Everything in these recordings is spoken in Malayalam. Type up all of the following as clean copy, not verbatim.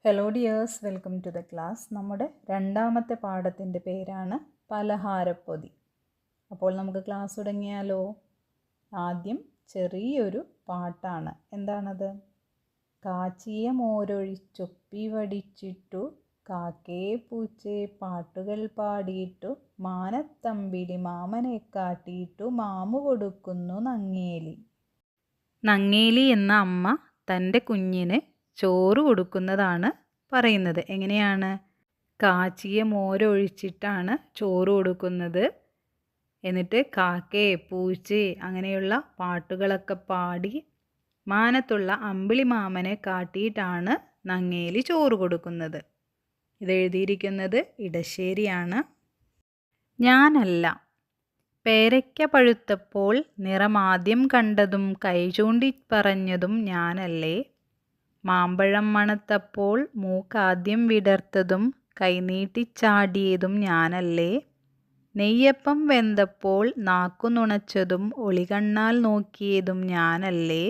Hello dears, welcome to the class. നമ്മുടെ രണ്ടാമത്തെ പാഠത്തിൻ്റെ പേരാണ് പലഹാരപ്പൊതി. അപ്പോൾ നമുക്ക് ക്ലാസ് തുടങ്ങിയാലോ? ആദ്യം ചെറിയൊരു പാട്ടാണ്. എന്താണത്? കാച്ചിയ മോരൊഴിച്ചൊപ്പി വടിച്ചിട്ടു, കാക്കേ പൂച്ചേ പാട്ടുകൾ പാടിയിട്ടു, മാനത്തമ്പിളി മാമനെ കാട്ടിയിട്ടു, മാമു കൊടുക്കുന്നു നങ്ങേലി. നങ്ങേലി എന്ന അമ്മ തൻ്റെ കുഞ്ഞിന് ചോറ് കൊടുക്കുന്നതാണ് പറയുന്നത്. എങ്ങനെയാണ്? കാച്ചിയ മോരൊഴിച്ചിട്ടാണ് ചോറ് കൊടുക്കുന്നത്. എന്നിട്ട് കാക്കേ പൂച്ചേ അങ്ങനെയുള്ള പാട്ടുകളൊക്കെ പാടി മാനത്തുള്ള അമ്പിളി മാമനെ കാട്ടിയിട്ടാണ് നങ്ങേലി ചോറ് കൊടുക്കുന്നത്. ഇതെഴുതിയിരിക്കുന്നത് ഇടശ്ശേരിയാണ്. ഞാനല്ല. പേരയ്ക്ക പഴുത്തപ്പോൾ നിറമാദ്യം കണ്ടതും കൈ ചൂണ്ടി പറഞ്ഞതും ഞാനല്ലേ. മാമ്പഴം മണത്തപ്പോൾ മൂക്കാദ്യം വിടർത്തതും കൈനീട്ടിച്ചാടിയതും ഞാനല്ലേ. നെയ്യപ്പം വെന്തപ്പോൾ നാക്കു നുണച്ചതും ഒളികണ്ണാൽ നോക്കിയതും ഞാനല്ലേ.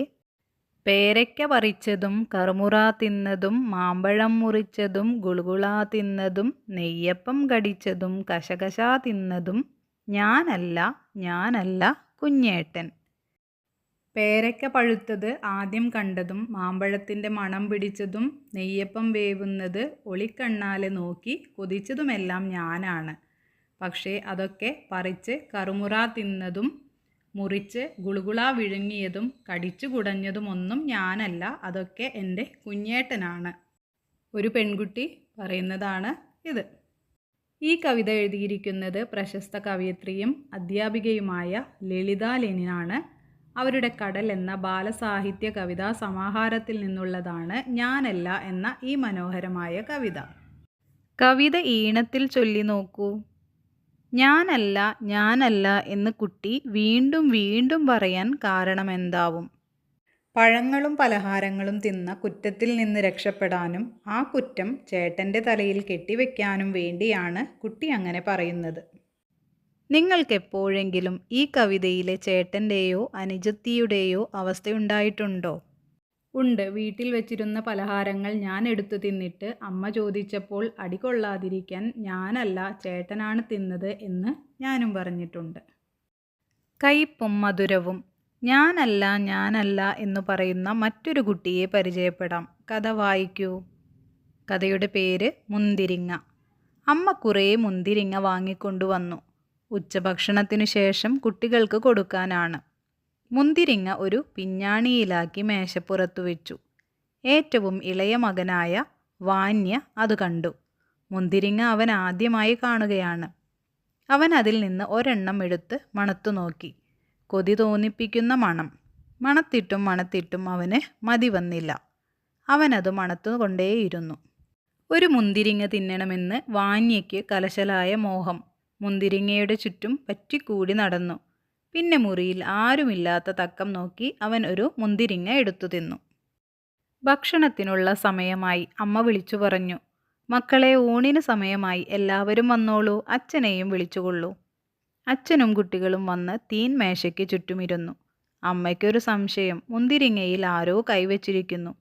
പേരയ്ക്ക പറിച്ചതും കറുമുറാ തിന്നതും മാമ്പഴം മുറിച്ചതും ഗുളുകുളാ തിന്നതും നെയ്യപ്പം കടിച്ചതും കശകശാ തിന്നതും ഞാനല്ല കുഞ്ഞേട്ടൻ. പേരയ്ക്ക പഴുത്തത് ആദ്യം കണ്ടതും മാമ്പഴത്തിൻ്റെ മണം പിടിച്ചതും നെയ്യപ്പം വേവുന്നത് ഒളിക്കണ്ണാലെ നോക്കി കൊതിച്ചതുമെല്ലാം ഞാനാണ്. പക്ഷേ അതൊക്കെ പറിച്ച് കറുമുറാ തിന്നതും മുറിച്ച് ഗുളുകുളാ വിഴുങ്ങിയതും കടിച്ചു കുടഞ്ഞതുമൊന്നും ഞാനല്ല, അതൊക്കെ എൻ്റെ കുഞ്ഞേട്ടനാണ്. ഒരു പെൺകുട്ടി പറയുന്നതാണ് ഇത്. ഈ കവിത എഴുതിയിരിക്കുന്നത് പ്രശസ്ത കവയിത്രിയും അധ്യാപികയുമായ ലളിതാ ലെനിനാണ്. അവരുടെ കടൽ എന്ന ബാലസാഹിത്യ കവിതാ സമാഹാരത്തിൽ നിന്നുള്ളതാണ് ഞാനല്ല എന്ന ഈ മനോഹരമായ കവിത. കവിത ഈണത്തിൽ ചൊല്ലി നോക്കൂ. ഞാനല്ല എന്ന് കുട്ടി വീണ്ടും വീണ്ടും പറയാൻ കാരണമെന്താവും? പഴങ്ങളും പലഹാരങ്ങളും തിന്ന കുറ്റത്തിൽ നിന്ന് രക്ഷപ്പെടാനും ആ കുറ്റം ചേട്ടൻ്റെ തലയിൽ കെട്ടിവെക്കാനും വേണ്ടിയാണ് കുട്ടി അങ്ങനെ പറയുന്നത്. നിങ്ങൾക്കെപ്പോഴെങ്കിലും ഈ കവിതയിലെ ചേട്ടൻ്റെയോ അനുജത്തിയുടെയോ അവസ്ഥയുണ്ടായിട്ടുണ്ടോ? ഉണ്ട്. വീട്ടിൽ വെച്ചിരുന്ന പലഹാരങ്ങൾ ഞാൻ എടുത്തു തിന്നിട്ട് അമ്മ ചോദിച്ചപ്പോൾ അടികൊള്ളാതിരിക്കാൻ ഞാനല്ല ചേട്ടനാണ് തിന്നത് എന്ന് ഞാനും പറഞ്ഞിട്ടുണ്ട്. കയ്പും മധുരവും. ഞാനല്ല എന്ന് പറയുന്ന മറ്റൊരു കുട്ടിയെ പരിചയപ്പെടാം. കഥ വായിക്കൂ. കഥയുടെ പേര് മുന്തിരിങ്ങ. അമ്മ കുറേ മുന്തിരിങ്ങ വാങ്ങിക്കൊണ്ടുവന്നു. ഉച്ചഭക്ഷണത്തിനു ശേഷം കുട്ടികൾക്ക് കൊടുക്കാനാണ്. മുന്തിരിങ്ങ ഒരു പിഞ്ഞാണിയിലാക്കി മേശപ്പുറത്തു വെച്ചു. ഏറ്റവും ഇളയ മകനായ വാന്യ അത് കണ്ടു. മുന്തിരിങ്ങ അവൻ ആദ്യമായി കാണുകയാണ്. അവൻ അതിൽ നിന്ന് ഒരെണ്ണം എടുത്ത് മണത്തു നോക്കി. കൊതി തോന്നിപ്പിക്കുന്ന മണം. മണത്തിട്ടും അവന് മതി വന്നില്ല. അവനത് മണത്തുകൊണ്ടേയിരുന്നു. ഒരു മുന്തിരിങ്ങ തിന്നണമെന്ന് വാന്യയ്ക്ക് കലശലായ മോഹം. മുന്തിരിങ്ങയുടെ ചുറ്റും പറ്റിക്കൂടി നടന്നു. പിന്നെ മുറിയിൽ ആരുമില്ലാത്ത തക്കം നോക്കി അവൻ ഒരു മുന്തിരിങ്ങ എടുത്തു തിന്നു. ഭക്ഷണത്തിനുള്ള സമയമായി. അമ്മ വിളിച്ചു പറഞ്ഞു, മക്കളെ, ഊണിന് സമയമായി, എല്ലാവരും വന്നോളൂ, അച്ഛനെയും വിളിച്ചുകൊള്ളൂ. അച്ഛനും കുട്ടികളും വന്ന് തീൻമേശയ്ക്ക് ചുറ്റുമിരുന്നു. അമ്മയ്ക്കൊരു സംശയം. മുന്തിരിങ്ങയിൽ ആരോ കൈവച്ചിരിക്കുന്നു.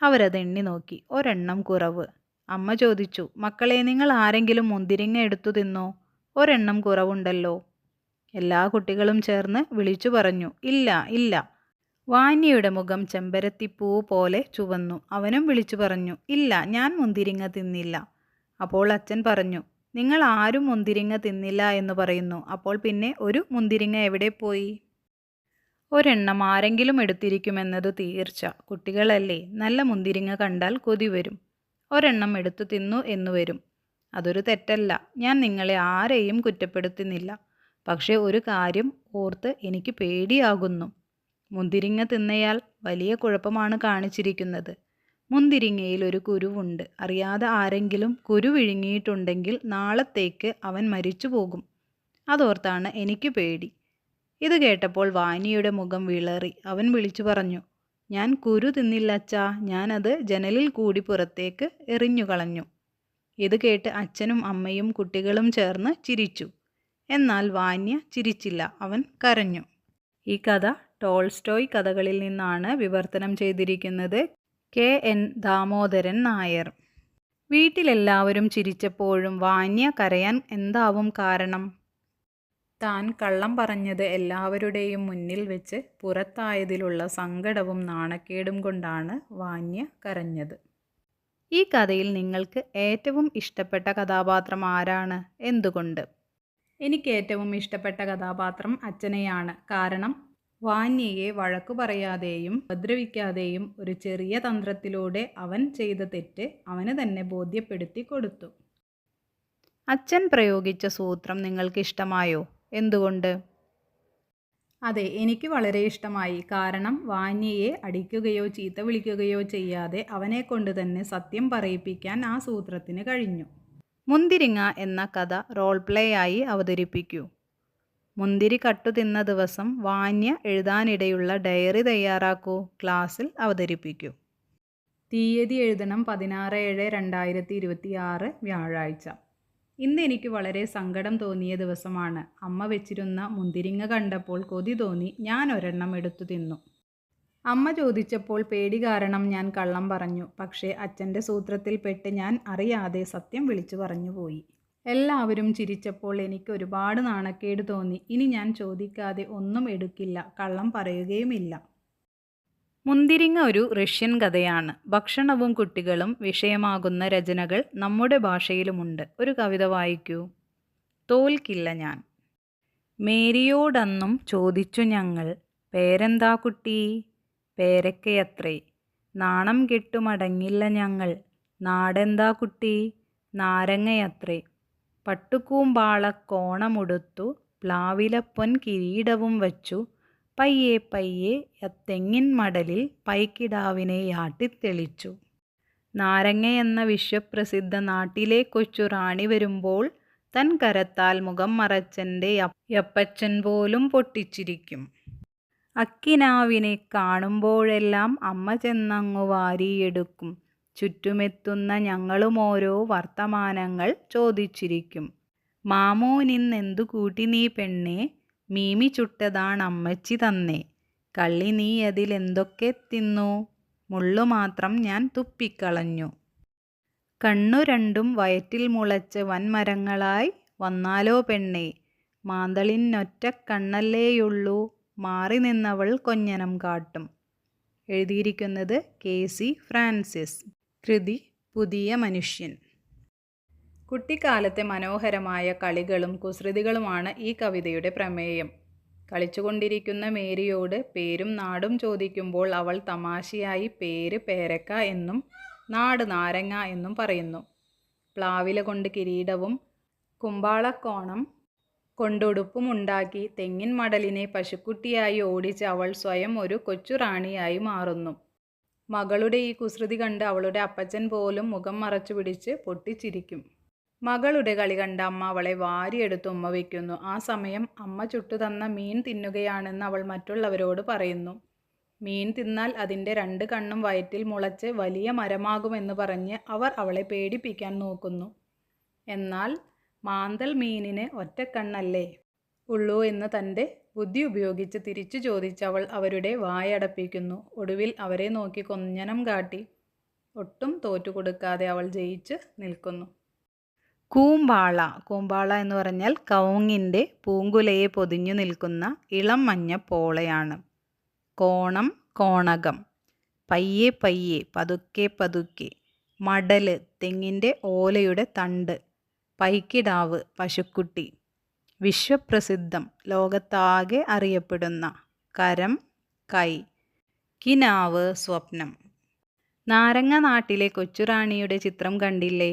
അവരത് എണ്ണി നോക്കി. ഒരെണ്ണം കുറവ്. അമ്മ ചോദിച്ചു, മക്കളെ, നിങ്ങൾ ആരെങ്കിലും മുന്തിരിങ്ങ എടുത്തു തിന്നോ? ഒരെണ്ണം കുറവുണ്ടല്ലോ. എല്ലാ കുട്ടികളും ചേർന്ന് വിളിച്ചു പറഞ്ഞു, ഇല്ല. വാന്യയുടെ മുഖം ചെമ്പരത്തിപ്പൂ പോലെ ചുവന്നു. അവനും വിളിച്ചു പറഞ്ഞു, ഇല്ല, ഞാൻ മുന്തിരിങ്ങ തിന്നില്ല. അപ്പോൾ അച്ഛൻ പറഞ്ഞു, നിങ്ങൾ ആരും മുന്തിരിങ്ങ തിന്നില്ല എന്ന് പറയുന്നു. അപ്പോൾ പിന്നെ ഒരു മുന്തിരിങ്ങ എവിടെ പോയി? ഒരെണ്ണം ആരെങ്കിലും എടുത്തിരിക്കുമെന്നത് തീർച്ച. കുട്ടികളല്ലേ, നല്ല മുന്തിരിങ്ങ കണ്ടാൽ കൊതി വരും. ഒരെണ്ണം എടുത്തു തിന്നു എന്നു വരും. അതൊരു തെറ്റല്ല. ഞാൻ നിങ്ങളെ ആരെയും കുറ്റപ്പെടുത്തുന്നില്ല. പക്ഷേ ഒരു കാര്യം ഓർത്ത് എനിക്ക് പേടിയാകുന്നു. മുന്തിരിങ്ങ തിന്നയാൾ വലിയ കുഴപ്പമാണ് കാണിച്ചിരിക്കുന്നത്. മുന്തിരിങ്ങയിൽ ഒരു കുരുവുണ്ട്. അറിയാതെ ആരെങ്കിലും കുരു വിഴുങ്ങിയിട്ടുണ്ടെങ്കിൽ നാളത്തേക്ക് അവൻ മരിച്ചു പോകും. അതോർത്താണ് എനിക്ക് പേടി. ഇത് കേട്ടപ്പോൾ വാനിയുടെ മുഖം വിളറി. അവൻ വിളിച്ചു പറഞ്ഞു, ഞാൻ കുരു തിന്നില്ലച്ചാ, ഞാനത് ജനലിൽ കൂടി പുറത്തേക്ക് എറിഞ്ഞു കളഞ്ഞു. ഇത് കേട്ട് അച്ഛനും അമ്മയും കുട്ടികളും ചേർന്ന് ചിരിച്ചു. എന്നാൽ വാന്യ ചിരിച്ചില്ല, അവൻ കരഞ്ഞു. ഈ കഥ ടോൾസ്റ്റോയ് കഥകളിൽ നിന്നാണ് വിവർത്തനം ചെയ്തിരിക്കുന്നത്. KN ദാമോദരൻ നായർ. വീട്ടിലെല്ലാവരും ചിരിച്ചപ്പോഴും വാന്യ കരയാൻ എന്താവും കാരണം? താൻ കള്ളം പറഞ്ഞത് എല്ലാവരുടെയും മുന്നിൽ വെച്ച് പുറത്തായതിലുള്ള സങ്കടവും നാണക്കേടും കൊണ്ടാണ് വാന്യ കരഞ്ഞത്. ഈ കഥയിൽ നിങ്ങൾക്ക് ഏറ്റവും ഇഷ്ടപ്പെട്ട കഥാപാത്രം ആരാണ്? എന്തുകൊണ്ട്? എനിക്ക് ഏറ്റവും ഇഷ്ടപ്പെട്ട കഥാപാത്രം അച്ഛനെയാണ്. കാരണം വാന്യയെ വഴക്കു പറയാതെയും ഉപദ്രവിക്കാതെയും ഒരു ചെറിയ തന്ത്രത്തിലൂടെ അവൻ ചെയ്ത തെറ്റ് അവന് തന്നെ ബോധ്യപ്പെടുത്തി കൊടുത്തു. അച്ഛൻ പ്രയോഗിച്ച സൂത്രം നിങ്ങൾക്ക് ഇഷ്ടമായോ? എന്തുകൊണ്ട്? അതെ, എനിക്ക് വളരെ ഇഷ്ടമായി. കാരണം വാന്യയെ അടിക്കുകയോ ചീത്ത വിളിക്കുകയോ ചെയ്യാതെ അവനെക്കൊണ്ട് തന്നെ സത്യം പറയിപ്പിക്കാൻ ആ സൂത്രത്തിന് കഴിഞ്ഞു. മുന്തിരിങ്ങ എന്ന കഥ റോൾ പ്ലേ ആയി അവതരിപ്പിക്കൂ. മുന്തിരി കട്ടു തിന്ന ദിവസം വാന്യ എഴുതാനിടയുള്ള ഡയറി തയ്യാറാക്കൂ. ക്ലാസ്സിൽ അവതരിപ്പിക്കൂ. തീയതി എഴുതണം 16/7/2026 വ്യാഴാഴ്ച. ഇന്ന് എനിക്ക് വളരെ സങ്കടം തോന്നിയ ദിവസമാണ്. അമ്മ വെച്ചിരുന്ന മുന്തിരിങ്ങ കണ്ടപ്പോൾ കൊതി തോന്നി ഞാൻ ഒരെണ്ണം എടുത്തു തിന്നു. അമ്മ ചോദിച്ചപ്പോൾ പേടി കാരണം ഞാൻ കള്ളം പറഞ്ഞു. പക്ഷേ അച്ഛൻ്റെ സൂത്രത്തിൽ പെട്ട് ഞാൻ അറിയാതെ സത്യം വിളിച്ചു പറഞ്ഞു പോയി. എല്ലാവരും ചിരിച്ചപ്പോൾ എനിക്ക് ഒരുപാട് നാണക്കേട് തോന്നി. ഇനി ഞാൻ ചോദിക്കാതെ ഒന്നും എടുക്കില്ല, കള്ളം പറയുകയുമില്ല. മുന്തിരിങ്ങ ഒരു റഷ്യൻ കഥയാണ്. ഭക്ഷണവും കുട്ടികളും വിഷയമാകുന്ന രചനകൾ നമ്മുടെ ഭാഷയിലുമുണ്ട്. ഒരു കവിത വായിക്കൂ. തോൽക്കില്ല ഞാൻ. മേരിയോടന്നും ചോദിച്ചു ഞങ്ങൾ, പേരെന്താ കുട്ടി? പേരക്കയത്രേ. നാണം കെട്ടുമടങ്ങില്ല ഞങ്ങൾ. നാടെന്താ കുട്ടി? നാരങ്ങയത്രേ. പട്ടുകൂമ്പാളക്കോണമുടുത്തു പ്ലാവിലപ്പൊൻ കിരീടവും വച്ചു പയ്യെ പയ്യെ തെങ്ങിൻ മടലിൽ പൈക്കിടാവിനെയാട്ടിത്തെളിച്ചു. നാരങ്ങയെന്ന വിശ്വപ്രസിദ്ധ നാട്ടിലെ കൊച്ചു റാണി വരുമ്പോൾ തൻ കരത്താൽ മുഖം മറച്ചെൻ്റെ യപ്പച്ചൻ പോലും പൊട്ടിച്ചിരിക്കും. അക്കിനാവിനെ കാണുമ്പോഴെല്ലാം അമ്മ ചെന്നങ്ങു വാരിയെടുക്കും. ചുറ്റുമെത്തുന്ന ഞങ്ങളുമോരോ വർത്തമാനങ്ങൾ ചോദിച്ചിരിക്കും. മാമോനിന്നെന്തു കൂട്ടി നീ പെണ്ണേ? മീമി ചുട്ടതാണമ്മച്ചി തന്നേ. കള്ളി നീ അതിലെന്തൊക്കെ തിന്നു? മുള്ളു മാത്രം ഞാൻ തുപ്പിക്കളഞ്ഞു. കണ്ണു രണ്ടും വയറ്റിൽ മുളച്ച് വൻമരങ്ങളായി വന്നാലോ പെണ്ണേ? മാന്തളിനൊറ്റ കണ്ണല്ലേയുള്ളൂ. മാറി നിന്നവൾ കൊഞ്ഞനം കാട്ടും. എഴുതിയിരിക്കുന്നത് KC ഫ്രാൻസിസ്. കൃതി പുതിയ മനുഷ്യൻ. കുട്ടിക്കാലത്തെ മനോഹരമായ കളികളും കുസൃതികളുമാണ് ഈ കവിതയുടെ പ്രമേയം. കളിച്ചുകൊണ്ടിരിക്കുന്ന മേരിയോട് പേരും നാടും ചോദിക്കുമ്പോൾ അവൾ തമാശയായി പേര് പേരക്ക എന്നും നാട് നാരങ്ങ എന്നും പറയുന്നു. പ്ലാവില കൊണ്ട് കിരീടവും കുമ്പാളക്കോണം കൊണ്ടുടുപ്പും ഉണ്ടാക്കി തെങ്ങിൻ മടലിനെ പശുക്കുട്ടിയായി ഓടിച്ച് അവൾ സ്വയം ഒരു കൊച്ചു റാണിയായി മാറുന്നു. മകളുടെ ഈ കുസൃതി കണ്ട് അവളുടെ അപ്പച്ചൻ പോലും മുഖം മറച്ചു പിടിച്ച് പൊട്ടിച്ചിരിക്കും. മകളുടെ കളി കണ്ട അമ്മ അവളെ വാരിയെടുത്ത് ഉമ്മ വയ്ക്കുന്നു. ആ സമയം അമ്മ ചുട്ടുതന്ന മീൻ തിന്നുകയാണെന്ന് അവൾ മറ്റുള്ളവരോട് പറയുന്നു. മീൻ തിന്നാൽ അതിൻ്റെ 2 കണ്ണും വയറ്റിൽ മുളച്ച് വലിയ മരമാകുമെന്ന് പറഞ്ഞ് അവർ അവളെ പേടിപ്പിക്കാൻ നോക്കുന്നു. എന്നാൽ മാന്തൽ മീനിന് ഒറ്റക്കണ്ണല്ലേ ഉള്ളൂ എന്ന് തൻ്റെ ബുദ്ധി ഉപയോഗിച്ച് തിരിച്ചു ചോദിച്ചവൾ അവരുടെ വായടപ്പിക്കുന്നു. ഒടുവിൽ അവരെ നോക്കി കൊഞ്ഞനം കാട്ടി ഒട്ടും തോറ്റുകൊടുക്കാതെ അവൾ ജയിച്ച് നിൽക്കുന്നു. കൂമ്പാള. കൂമ്പാള എന്ന് പറഞ്ഞാൽ കവുങ്ങിൻ്റെ പൂങ്കുലയെ പൊതിഞ്ഞു നിൽക്കുന്ന ഇളം മഞ്ഞ പോളയാണ്. കോണം കോണകം. പയ്യെ പയ്യെ പതുക്കെ പതുക്കെ. മടല് തെങ്ങിൻ്റെ ഓലയുടെ തണ്ട്. പൈക്കിടാവ് പശുക്കുട്ടി. വിശ്വപ്രസിദ്ധം ലോകത്താകെ അറിയപ്പെടുന്ന. കരം കൈ. കിനാവ് സ്വപ്നം. നാരങ്ങ നാട്ടിലെ കൊച്ചുറാണിയുടെ ചിത്രം കണ്ടില്ലേ?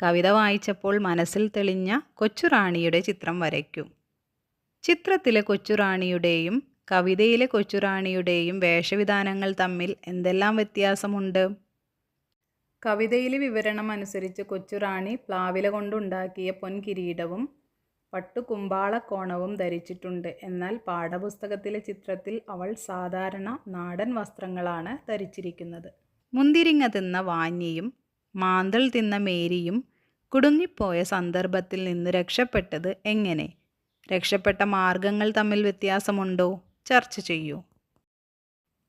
കവിത വായിച്ചപ്പോൾ മനസ്സിൽ തെളിഞ്ഞ കൊച്ചുറാണിയുടെ ചിത്രം വരയ്ക്കൂ. ചിത്രത്തിലെ കൊച്ചുറാണിയുടെയും കവിതയിലെ കൊച്ചുറാണിയുടെയും വേഷവിധാനങ്ങൾ തമ്മിൽ എന്തെല്ലാം വ്യത്യാസമുണ്ട്? കവിതയിലെ വിവരണം അനുസരിച്ച് കൊച്ചുറാണി പ്ലാവില കൊണ്ടുണ്ടാക്കിയ പൊൻകിരീടവും പട്ടുകുമ്പാളക്കോണവും ധരിച്ചിട്ടുണ്ട്. എന്നാൽ പാഠപുസ്തകത്തിലെ ചിത്രത്തിൽ അവൾ സാധാരണ നാടൻ വസ്ത്രങ്ങളാണ് ധരിച്ചിരിക്കുന്നത്. മുന്തിരിങ്ങ തിന്ന വാന്യയും മാന്തൾ തിന്ന മേരിയും കുടുങ്ങിപ്പോയ സന്ദർഭത്തിൽ നിന്ന് രക്ഷപ്പെട്ടത് എങ്ങനെ? രക്ഷപ്പെട്ട മാർഗങ്ങൾ തമ്മിൽ വ്യത്യാസമുണ്ടോ? ചർച്ച ചെയ്യൂ.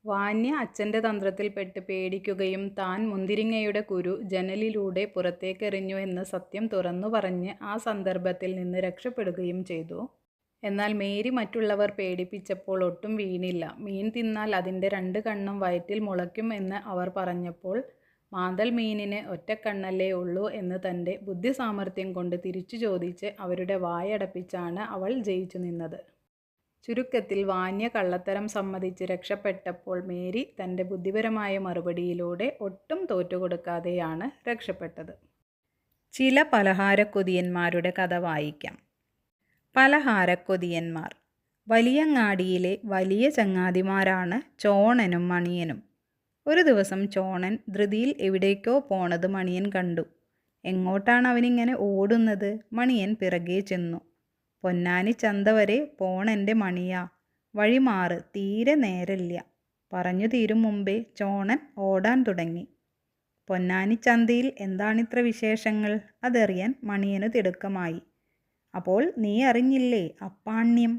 വാന്യ അച്ഛൻ്റെ തന്ത്രത്തിൽപ്പെട്ട് പേടിക്കുകയും താൻ മുന്തിരിങ്ങയുടെ കുരു ജനലിലൂടെ പുറത്തേക്കെറിഞ്ഞു എന്ന് സത്യം തുറന്നു പറഞ്ഞ് ആ സന്ദർഭത്തിൽ നിന്ന് രക്ഷപ്പെടുകയും ചെയ്തു. എന്നാൽ മേരി മറ്റുള്ളവർ പേടിപ്പിച്ചപ്പോൾ ഒട്ടും വീണില്ല. മീൻ തിന്നാൽ അതിൻ്റെ 2 കണ്ണും വയറ്റിൽ മുളയ്ക്കും എന്ന് അവർ പറഞ്ഞപ്പോൾ മാന്തൽ മീനിന് ഒറ്റക്കണ്ണല്ലേ ഉള്ളൂ എന്ന് തൻ്റെ ബുദ്ധിസാമർഥ്യം കൊണ്ട് തിരിച്ചു ചോദിച്ച് അവരുടെ വായടപ്പിച്ചാണ് അവൾ ജയിച്ചു നിന്നത്. ചുരുക്കത്തിൽ വാന്യ കള്ളത്തരം സമ്മതിച്ച് രക്ഷപ്പെട്ടപ്പോൾ മേരി തൻ്റെ ബുദ്ധിപരമായ മറുപടിയിലൂടെ ഒട്ടും തോറ്റുകൊടുക്കാതെയാണ് രക്ഷപ്പെട്ടത്. ചില പലഹാരക്കൊതിയന്മാരുടെ കഥ വായിക്കാം. പലഹാരക്കൊതിയന്മാർ. വലിയങ്ങാടിയിലെ വലിയ ചങ്ങാതിമാരാണ് ചോണനും മണിയനും. ഒരു ദിവസം ചോണൻ ധൃതിയിൽ എവിടേക്കോ പോണത് മണിയൻ കണ്ടു. എങ്ങോട്ടാണ് അവനിങ്ങനെ ഓടുന്നത്? മണിയൻ പിറകെ ചെന്നു. പൊന്നാനി ചന്ത വരെ പോണെൻ്റെ മണിയാ, വഴിമാറ്, തീരെ നേരല്ല. പറഞ്ഞു തീരും മുമ്പേ ചോണൻ ഓടാൻ തുടങ്ങി. പൊന്നാനി ചന്തയിൽ എന്താണിത്ര വിശേഷങ്ങൾ? അതറിയാൻ മണിയന് തിടുക്കമായി. അപ്പോൾ നീ അറിഞ്ഞില്ലേ അപ്പാണ്യം?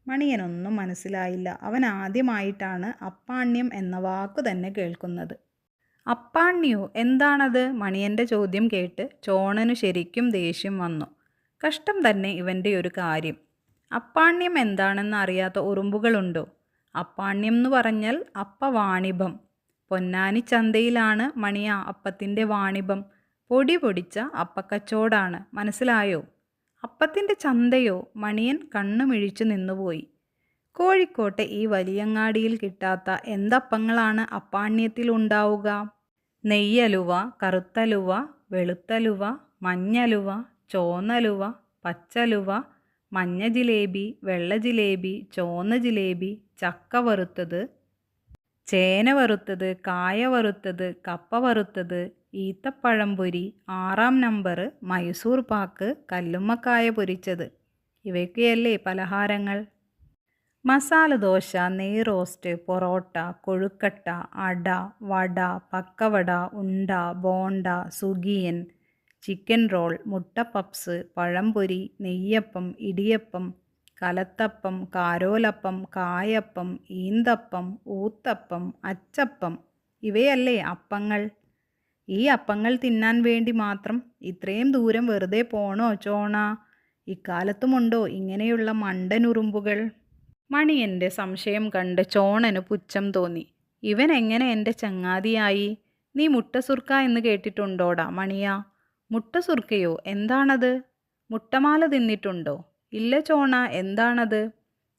മണിയനൊന്നും മനസ്സിലായില്ല. അവൻ ആദ്യമായിട്ടാണ് അപ്പാണ്യം എന്ന വാക്കു തന്നെ കേൾക്കുന്നത്. അപ്പാണ്യോ? എന്താണത്? മണിയൻ്റെ ചോദ്യം കേട്ട് ചോണനു ശരിക്കും ദേഷ്യം വന്നു. കഷ്ടം തന്നെ ഇവൻ്റെ ഒരു കാര്യം. അപ്പാണ്യം എന്താണെന്ന് അറിയാത്ത ഉറുമ്പുകളുണ്ടോ? അപ്പാണ്യം എന്ന് പറഞ്ഞാൽ അപ്പവാണിഭം. പൊന്നാനി ചന്തയിലാണ് മണിയ അപ്പത്തിൻ്റെ വാണിഭം. പൊടി പൊടിച്ച അപ്പക്കച്ചോടാണ്. മനസ്സിലായോ? അപ്പത്തിൻ്റെ ചന്തയോ? മണിയൻ കണ്ണുമിഴിച്ചു നിന്നുപോയി. കോഴിക്കോട്ടെ ഈ വലിയങ്ങാടിയിൽ കിട്ടാത്ത എന്തപ്പങ്ങളാണ് അപ്പാണ്യത്തിൽ ഉണ്ടാവുക? നെയ്യലുവ, കറുത്തലുവ, വെളുത്തലുവ, മഞ്ഞലുവ, ചോന്നലുവ, പച്ചലുവ, മഞ്ഞ ജിലേബി, വെള്ള ജിലേബി, ചോന്ന ജിലേബി, ചക്ക വറുത്തത്, ചേന വറുത്തത്, കായ വറുത്തത്, കപ്പ വറുത്തത്, ഈത്തപ്പഴം പൊരി, 6-ാം നമ്പർ, മൈസൂർ പാക്ക്, കല്ലുമ്മക്കായ പൊരിച്ചത്. ഇവയൊക്കെയല്ലേ പലഹാരങ്ങൾ? മസാല ദോശ, നെയ് റോസ്റ്റ്, പൊറോട്ട, കൊഴുക്കട്ട, അട, വട, പക്കവട, ഉണ്ട, ബോണ്ട, സുഗിയൻ, ചിക്കൻ റോൾ, മുട്ട പപ്സ്, പഴംപൊരി, നെയ്യപ്പം, ഇടിയപ്പം, കലത്തപ്പം, കാരോലപ്പം, കായപ്പം, ഈന്തപ്പം, ഊത്തപ്പം, അച്ചപ്പം. ഇവയല്ലേ അപ്പങ്ങൾ? ഈ അപ്പങ്ങൾ തിന്നാൻ വേണ്ടി മാത്രം ഇത്രയും ദൂരം വെറുതെ പോണോ ചോണ? ഇക്കാലത്തുമുണ്ടോ ഇങ്ങനെയുള്ള മണ്ടനുറുമ്പുകൾ? മണിയൻ്റെ സംശയം കണ്ട് ചോണന് പുച്ഛം തോന്നി. ഇവൻ എങ്ങനെ എൻ്റെ ചങ്ങാതിയായി? നീ മുട്ടസുർക്ക എന്ന് കേട്ടിട്ടുണ്ടോടാ മണിയാ? മുട്ടസുർക്കയോ? എന്താണത്? മുട്ടമാല തിന്നിട്ടുണ്ടോ? ഇല്ല ചോണ, എന്താണത്?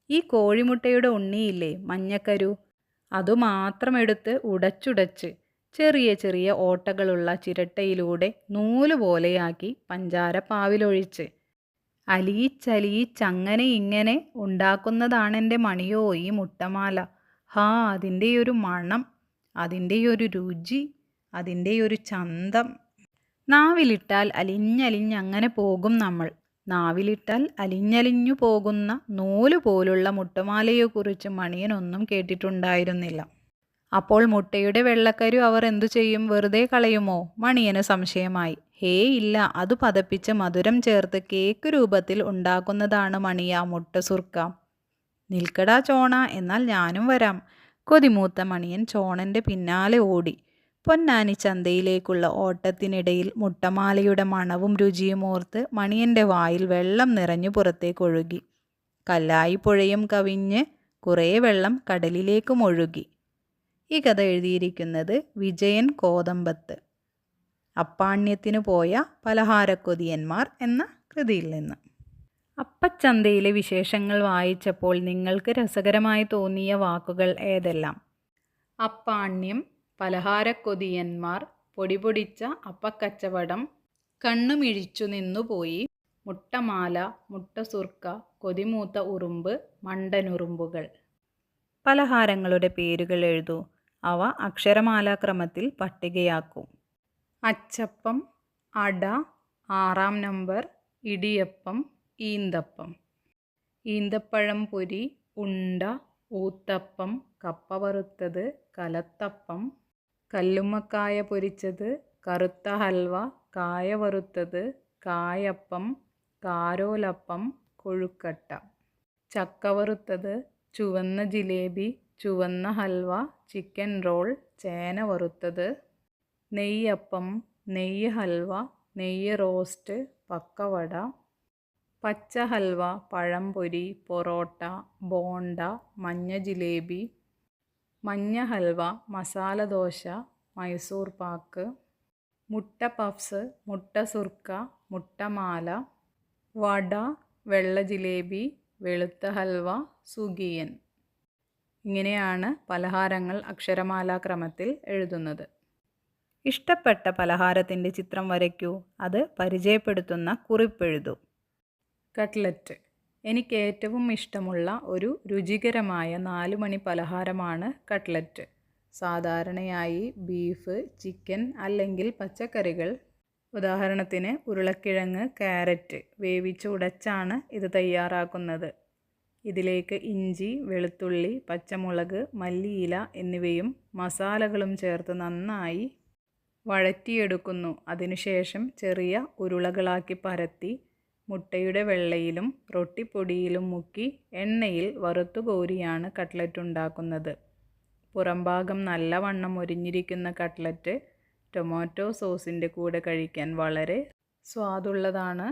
ഈ കോഴിമുട്ടയുടെ ഉണ്ണിയില്ലേ, മഞ്ഞക്കരു, അതുമാത്രം എടുത്ത് ഉടച്ചുടച്ച് ചെറിയ ചെറിയ ഓട്ടകളുള്ള ചിരട്ടയിലൂടെ നൂല് പോലെയാക്കി പഞ്ചാര പാവിലൊഴിച്ച് അലിയിച്ചലിയിച്ചങ്ങനെ ഇങ്ങനെ ഉണ്ടാക്കുന്നതാണെൻ്റെ മണിയോ ഈ മുട്ടമാല. ഹാ, അതിൻ്റെയൊരു മണം, അതിൻ്റെയൊരു രുചി, അതിൻ്റെയൊരു ചന്തം. നാവിലിട്ടാൽ അലിഞ്ഞലിഞ്ഞങ്ങനെ പോകും നമ്മൾ. നാവിലിട്ടാൽ അലിഞ്ഞലിഞ്ഞു പോകുന്ന നൂല് പോലുള്ള മുട്ടമാലയെക്കുറിച്ച് മണിയനൊന്നും കേട്ടിട്ടുണ്ടായിരുന്നില്ല. അപ്പോൾ മുട്ടയുടെ വെള്ളക്കരു അവർ എന്തു ചെയ്യും? വെറുതെ കളയുമോ? മണിയന് സംശയമായി. ഹേയ് ഇല്ല, അത് പതപ്പിച്ച് മധുരം ചേർത്ത് കേക്ക് രൂപത്തിൽ ഉണ്ടാക്കുന്നതാണ് മണിയ മുട്ടസുർക്ക. നിൽക്കടാ ചോണ, എന്നാൽ ഞാനും വരാം. കൊതിമൂത്ത മണിയൻ ചോണൻ്റെ പിന്നാലെ ഓടി. പൊന്നാനി ചന്തയിലേക്കുള്ള ഓട്ടത്തിനിടയിൽ മുട്ടമാലയുടെ മണവും രുചിയും ഓർത്ത് മണിയൻ്റെ വായിൽ വെള്ളം നിറഞ്ഞു പുറത്തേക്കൊഴുകി. കല്ലായി പുഴയും കവിഞ്ഞ് കുറേ വെള്ളം കടലിലേക്കും ഒഴുകി. ഈ കഥ എഴുതിയിരിക്കുന്നത് വിജയൻ കോതമ്പത്ത്. അപ്പാണ്യത്തിനു പോയ പലഹാരക്കൊതിയന്മാർ എന്ന കൃതിയിൽ നിന്ന്. അപ്പച്ചന്തയിലെ വിശേഷങ്ങൾ വായിച്ചപ്പോൾ നിങ്ങൾക്ക് രസകരമായി തോന്നിയ വാക്കുകൾ ഏതെല്ലാം? അപ്പാണ്യം, പലഹാരക്കൊതിയന്മാർ, പൊടിപൊടിച്ച അപ്പക്കച്ചവടം, കണ്ണുമിഴിച്ചു നിന്നുപോയി, മുട്ടമാല, മുട്ടസുർക്ക, കൊതിമൂത്ത ഉറുമ്പ്, മണ്ടനുറുമ്പുകൾ. പലഹാരങ്ങളുടെ പേരുകൾ എഴുതൂ. അവ അക്ഷരമാലാക്രമത്തിൽ പട്ടികയാക്കൂ. അച്ചപ്പം, അട, 6-ാം നമ്പർ, ഇടിയപ്പം, ഈന്തപ്പം. ഈന്തപ്പഴം പൊരി, ഉണ്ട, ഊത്തപ്പം, കപ്പ വറുത്തത്, കലത്തപ്പം, കല്ലുമ്മക്കായ പൊരിച്ചത്, കറുത്ത ഹൽവ, കായ വറുത്തത്, കായപ്പം, കാരോലപ്പം, കൊഴുക്കട്ട. ചക്ക വറുത്തത്, ചുവന്ന ജിലേബി, ചുവന്ന ഹൽവ, ചിക്കൻ റോൾ, ചേന വറുത്തത്, നെയ്യപ്പം, നെയ്യ് ഹൽവ, നെയ്യ് റോസ്റ്റ്, പക്കവട, പച്ച ഹൽവ, പഴംപൊരി, പൊറോട്ട, ബോണ്ട, മഞ്ഞ ജിലേബി, മഞ്ഞ ഹൽവ, മസാല ദോശ, മൈസൂർ പാക്ക്, മുട്ട പഫ്സ്, മുട്ട സുർക്ക, മുട്ടമാല, വട, വെള്ള ജിലേബി, വെളുത്ത ഹൽവ, സുഗിയൻ. ഇങ്ങനെയാണ് പലഹാരങ്ങൾ അക്ഷരമാലാക്രമത്തിൽ എഴുതുന്നത്. ഇഷ്ടപ്പെട്ട പലഹാരത്തിൻ്റെ ചിത്രം വരയ്ക്കൂ. അത് പരിചയപ്പെടുത്തുന്ന കുറിപ്പെഴുതൂ. കട്ട്ലറ്റ്. എനിക്ക് ഏറ്റവും ഇഷ്ടമുള്ള ഒരു രുചികരമായ 4 മണി പലഹാരമാണ് കട്ട്ലറ്റ്. സാധാരണയായി ബീഫ്, ചിക്കൻ അല്ലെങ്കിൽ പച്ചക്കറികൾ, ഉദാഹരണത്തിന് ഉരുളക്കിഴങ്ങ്, ക്യാരറ്റ് വേവിച്ച് ഉടച്ചാണ് ഇത് തയ്യാറാക്കുന്നത്. ഇതിലേക്ക് ഇഞ്ചി, വെളുത്തുള്ളി, പച്ചമുളക്, മല്ലിയില എന്നിവയും മസാലകളും ചേർത്ത് നന്നായി വഴറ്റിയെടുക്കുന്നു. അതിനുശേഷം ചെറിയ ഉരുളകളാക്കി പരത്തി മുട്ടയുടെ വെള്ളയിലും റൊട്ടിപ്പൊടിയിലും മുക്കി എണ്ണയിൽ വറുത്തു കോരിയാണ് കട്ട്ലറ്റ് ഉണ്ടാക്കുന്നത്. പുറംഭാഗം നല്ലവണ്ണം മൊരിഞ്ഞിരിക്കുന്ന കട്ട്ലറ്റ് ടൊമാറ്റോ സോസിൻ്റെ കൂടെ കഴിക്കാൻ വളരെ സ്വാദുള്ളതാണ്.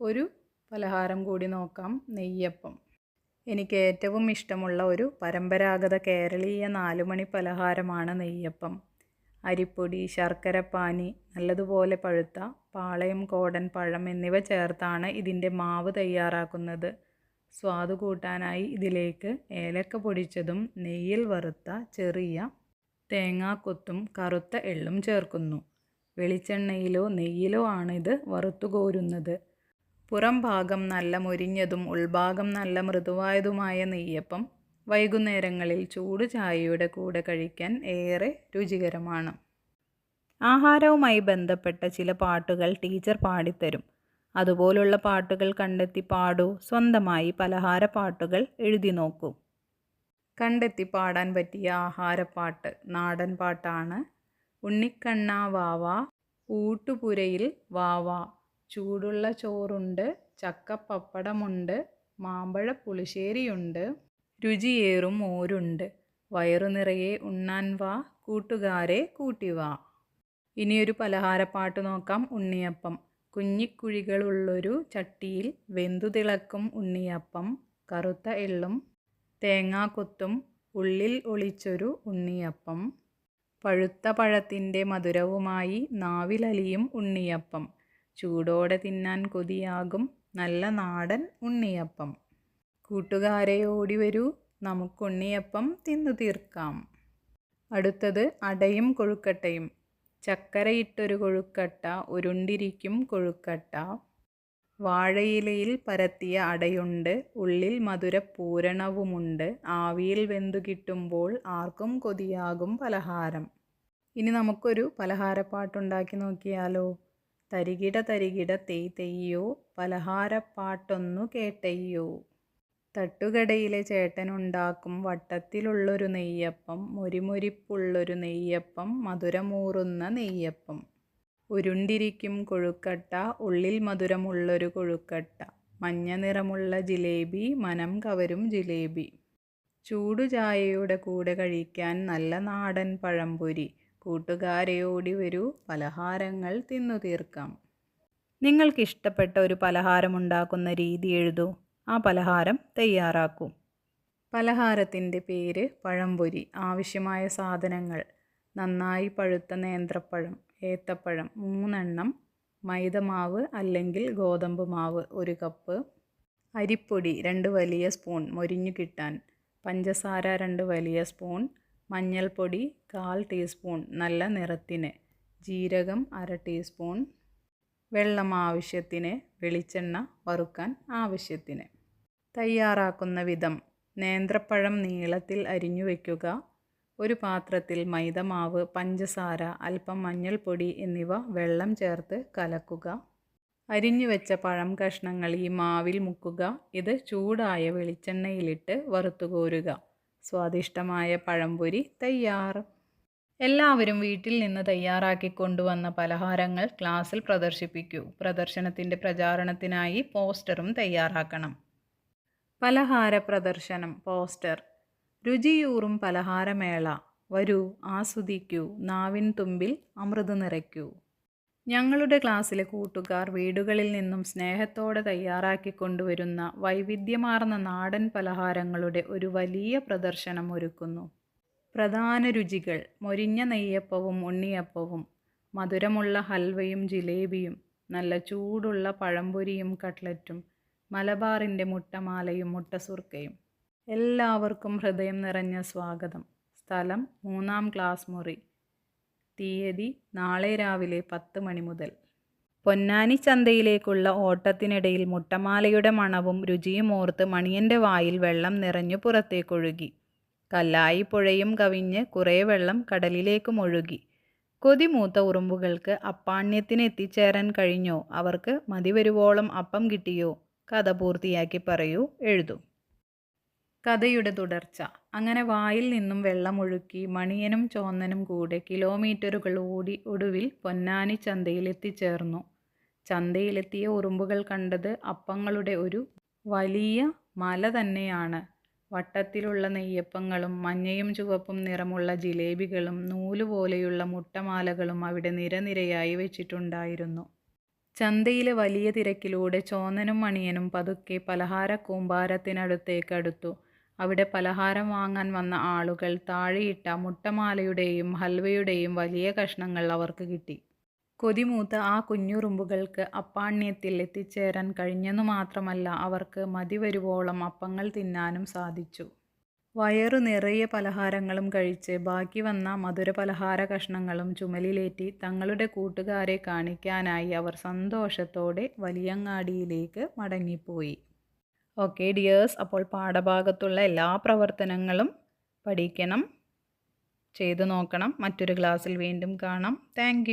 ഒരു പലഹാരം കൂടി നോക്കാം, നെയ്യപ്പം. എനിക്ക് ഏറ്റവും ഇഷ്ടമുള്ള ഒരു പരമ്പരാഗത കേരളീയ 4 മണി പലഹാരമാണ് നെയ്യപ്പം. അരിപ്പൊടി, ശർക്കരപ്പാനി, നല്ലതുപോലെ പഴുത്ത പാളയം കോടൻ പഴം എന്നിവ ചേർത്താണ് ഇതിൻ്റെ മാവ് തയ്യാറാക്കുന്നത്. സ്വാദ് കൂട്ടാനായി ഇതിലേക്ക് ഏലക്ക പൊടിച്ചതും നെയ്യിൽ വറുത്ത ചെറിയ തേങ്ങാക്കൊത്തും കറുത്ത എള്ളും ചേർക്കുന്നു. വെളിച്ചെണ്ണയിലോ നെയ്യിലോ ആണിത് വറുത്തു കോരുന്നത്. പുറം ഭാഗം നല്ല മൊരിഞ്ഞതും ഉൾഭാഗം നല്ല മൃദുവായതുമായ നെയ്യപ്പം വൈകുന്നേരങ്ങളിൽ ചൂട് ചായയുടെ കൂടെ കഴിക്കാൻ ഏറെ രുചികരമാണ്. ആഹാരവുമായി ബന്ധപ്പെട്ട ചില പാട്ടുകൾ ടീച്ചർ പാടിത്തരും. അതുപോലുള്ള പാട്ടുകൾ കണ്ടെത്തി പാടൂ. സ്വന്തമായി പലഹാര പാട്ടുകൾ എഴുതി നോക്കൂ. കണ്ടെത്തി പാടാൻ പറ്റിയ ആഹാരപ്പാട്ട് നാടൻ പാട്ടാണ്. ഉണ്ണിക്കണ്ണാ വാവാ, ഊട്ടുപുരയിൽ വാവാ, ചൂടുള്ള ചോറുണ്ട്, ചക്കപ്പപ്പടമുണ്ട്, മാമ്പഴ പുളിശ്ശേരിയുണ്ട്, രുചിയേറും മോരുണ്ട്, വയറു നിറയെ ഉണ്ണാൻ വാ, കൂട്ടുകാരെ കൂട്ടിവാ. ഇനിയൊരു പലഹാരപ്പാട്ട് നോക്കാം, ഉണ്ണിയപ്പം. കുഞ്ഞിക്കുഴികളുള്ളൊരു ചട്ടിയിൽ വെന്തു തിളക്കും ഉണ്ണിയപ്പം, കറുത്ത എള്ളും തേങ്ങാക്കൊത്തും ഉള്ളിൽ ഒളിച്ചൊരു ഉണ്ണിയപ്പം, പഴുത്ത പഴത്തിൻ്റെ മധുരവുമായി നാവിലലിയും ഉണ്ണിയപ്പം, ചൂടോടെ തിന്നാൻ കൊതിയാകും നല്ല നാടൻ ഉണ്ണിയപ്പം. കൂട്ടുകാരെ ഓടിവരൂ, നമുക്കുണ്ണിയപ്പം തിന്നു തീർക്കാം. അടുത്തത് അടയും കൊഴുക്കട്ടയും. ചക്കരയിട്ടൊരു കൊഴുക്കട്ട, ഉരുണ്ടിരിക്കും കൊഴുക്കട്ട, വാഴയിലയിൽ പരത്തിയ അടയുണ്ട്, ഉള്ളിൽ മധുരപ്പൂരണവുമുണ്ട്, ആവിയിൽ വെന്തു കിട്ടുമ്പോൾ ആർക്കും കൊതിയാകും പലഹാരം. ഇനി നമുക്കൊരു പലഹാരപ്പാട്ടുണ്ടാക്കി നോക്കിയാലോ. തരികിട തരികിട തെയ് തെയ്യോ, പലഹാരപ്പാട്ടൊന്നു കേട്ടയ്യോ. തട്ടുകടയിലെ ചേട്ടനുണ്ടാക്കും വട്ടത്തിലുള്ളൊരു നെയ്യപ്പം, മൊരിമൊരിപ്പുള്ളൊരു നെയ്യപ്പം, മധുരമൂറുന്ന നെയ്യപ്പം, ഉരുണ്ടിരിക്കും കൊഴുക്കട്ട, ഉള്ളിൽ മധുരമുള്ളൊരു കൊഴുക്കട്ട, മഞ്ഞ നിറമുള്ള ജിലേബി, മനം കവരും ജിലേബി, ചൂടുചായയുടെ കൂടെ കഴിക്കാൻ നല്ല നാടൻ പഴംപൊരി. കൂട്ടുകാരെ ഓടി വരൂ, പലഹാരങ്ങൾ തിന്നു തീർക്കാം. നിങ്ങൾക്കിഷ്ടപ്പെട്ട ഒരു പലഹാരമുണ്ടാക്കുന്ന രീതി എഴുതൂ. ആ പലഹാരം തയ്യാറാക്കൂ. പലഹാരത്തിൻ്റെ പേര് പഴംപൊരി. ആവശ്യമായ സാധനങ്ങൾ: നന്നായി പഴുത്ത നേന്ത്രപ്പഴം, ഏത്തപ്പഴം 3 എണ്ണം, മൈദമാവ് അല്ലെങ്കിൽ ഗോതമ്പ് മാവ് 1 കപ്പ്, അരിപ്പൊടി 2 വലിയ സ്പൂൺ മൊരിഞ്ഞു കിട്ടാൻ, പഞ്ചസാര 2 വലിയ സ്പൂൺ, മഞ്ഞൾപ്പൊടി 1/4 ടീസ്പൂൺ നല്ല നിറത്തിന്, ജീരകം 1/2 ടീസ്പൂൺ, വെള്ളം ആവശ്യത്തിന്, വെളിച്ചെണ്ണ വറുക്കാൻ ആവശ്യത്തിന്. തയ്യാറാക്കുന്ന വിധം: നേന്ത്രപ്പഴം നീളത്തിൽ അരിഞ്ഞു വയ്ക്കുക. ഒരു പാത്രത്തിൽ മൈദമാവ്, പഞ്ചസാര, അല്പം മഞ്ഞൾപ്പൊടി എന്നിവ വെള്ളം ചേർത്ത് കലക്കുക. അരിഞ്ഞു വെച്ച പഴം കഷ്ണങ്ങൾ ഈ മാവിൽ മുക്കുക. ഇത് ചൂടായ വെളിച്ചെണ്ണയിലിട്ട് വറുത്തു കോരുക. സ്വാദിഷ്ടമായ പഴംപൊരി തയ്യാർ. എല്ലാവരും വീട്ടിൽ നിന്ന് തയ്യാറാക്കി കൊണ്ടുവന്ന പലഹാരങ്ങൾ ക്ലാസ്സിൽ പ്രദർശിപ്പിക്കൂ. പ്രദർശനത്തിൻ്റെ പ്രചാരണത്തിനായി പോസ്റ്ററും തയ്യാറാക്കണം. പലഹാര പ്രദർശനം. പോസ്റ്റർ. രുചിയൂറും പലഹാരമേള. വരൂ, ആസ്വദിക്കൂ, നാവിൻ തുമ്പിൽ അമൃത് നിറയ്ക്കൂ. ഞങ്ങളുടെ ക്ലാസ്സിലെ കൂട്ടുകാർ വീടുകളിൽ നിന്നും സ്നേഹത്തോടെ തയ്യാറാക്കിക്കൊണ്ടുവരുന്ന വൈവിധ്യമാർന്ന നാടൻ പലഹാരങ്ങളുടെ ഒരു വലിയ പ്രദർശനം ഒരുക്കുന്നു. പ്രധാന രുചികൾ: മൊരിഞ്ഞ നെയ്യപ്പവും ഉണ്ണിയപ്പവും, മധുരമുള്ള ഹൽവയും ജിലേബിയും, നല്ല ചൂടുള്ള പഴംപൊരിയും കട്ട്ലറ്റും, മലബാറിൻ്റെ മുട്ടമാലയും മുട്ടസുർക്കയും. എല്ലാവർക്കും ഹൃദയം നിറഞ്ഞ സ്വാഗതം. സ്ഥലം 3-ാം ക്ലാസ് മുറി. തീയതി നാളെ രാവിലെ 10 മണി മുതൽ. പൊന്നാനി ചന്തയിലേക്കുള്ള ഓട്ടത്തിനിടയിൽ മുട്ടമാലയുടെ മണവും രുചിയും ഓർത്ത് മണിയൻ്റെ വായിൽ വെള്ളം നിറഞ്ഞു പുറത്തേക്കൊഴുകി. കല്ലായി പുഴയും കവിഞ്ഞ് കുറേ വെള്ളം കടലിലേക്കും ഒഴുകി. കൊതിമൂത്ത ഉറുമ്പുകൾക്ക് അപ്പാണ്യത്തിന് എത്തിച്ചേരാൻ കഴിഞ്ഞോ? അവർക്ക് മതിവരുവോളം അപ്പം കിട്ടിയോ? കഥ പൂർത്തിയാക്കി പറയൂ, എഴുതൂ. കഥയുടെ തുടർച്ച. അങ്ങനെ വായിൽ നിന്നും വെള്ളമൊഴുക്കി മണിയനും ചോന്നനും കൂടെ കിലോമീറ്ററുകൾ ഓടി ഒടുവിൽ പൊന്നാനി ചന്തയിൽ എത്തിച്ചേർന്നു. ചന്തയിലെത്തിയ ഉറുമ്പുകൾ കണ്ടത് അപ്പങ്ങളുടെ ഒരു വലിയ മല തന്നെയാണ്. വട്ടത്തിലുള്ള നെയ്യപ്പങ്ങളും മഞ്ഞയും ചുവപ്പും നിറമുള്ള ജിലേബികളും നൂലുപോലെയുള്ള മുട്ടമാലകളും അവിടെ നിരനിരയായി വെച്ചിട്ടുണ്ടായിരുന്നു. ചന്തയിലെ വലിയ തിരക്കിലൂടെ ചോന്നനും മണിയനും പതുക്കെ പലഹാര കൂമ്പാരത്തിനടുത്തേക്കടുത്തു. അവിടെ പലഹാരം വാങ്ങാൻ വന്ന ആളുകൾ താഴെയിട്ട മുട്ടമാലയുടെയും ഹൽവയുടെയും വലിയ കഷ്ണങ്ങൾ അവർക്ക് കിട്ടി. കൊതിമൂത്ത ആ കുഞ്ഞുറുമ്പുകൾക്ക് അപ്പാണ്യത്തിൽ എത്തിച്ചേരാൻ കഴിഞ്ഞെന്നു മാത്രമല്ല, അവർക്ക് മതിവരുവോളം അപ്പങ്ങൾ തിന്നാനും സാധിച്ചു. വയറു നിറയെ പലഹാരങ്ങളും കഴിച്ച് ബാക്കി വന്ന മധുരപലഹാര കഷ്ണങ്ങളും ചുമലിലേറ്റി തങ്ങളുടെ കൂട്ടുകാരെ കാണിക്കാനായി അവർ സന്തോഷത്തോടെ വലിയങ്ങാടിയിലേക്ക് മടങ്ങിപ്പോയി. ഓക്കെ ഡിയേഴ്സ്, അപ്പോൾ പാഠഭാഗത്തുള്ള എല്ലാ പ്രവർത്തനങ്ങളും പഠിക്കണം, ചെയ്തു നോക്കണം. മറ്റൊരു ക്ലാസ്സിൽ വീണ്ടും കാണാം. താങ്ക്